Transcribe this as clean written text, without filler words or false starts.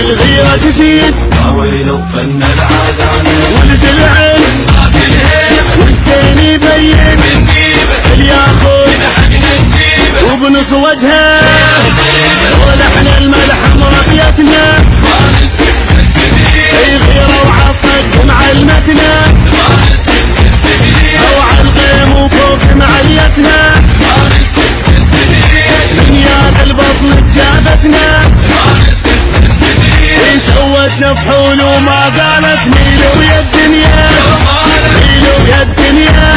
الغيرة تزيد ويلو فن العدالة ولد العز راس الهيبة والسين يبين بالنيبة الياخذ نحن نجيبه وبنص وجهه ولحن الملح مربيتنا ما نسكت نسكت اي غيرة وعطق معلمتنا ما نسكت نسكت او عالقيم وفوق معليتنا ما نسكت نسكت دنيا بالبطن جابتنا ما نسكت نسكت سوتنا فحول وما قالت ميلوا يا الدنيا ميلوا يا الدنيا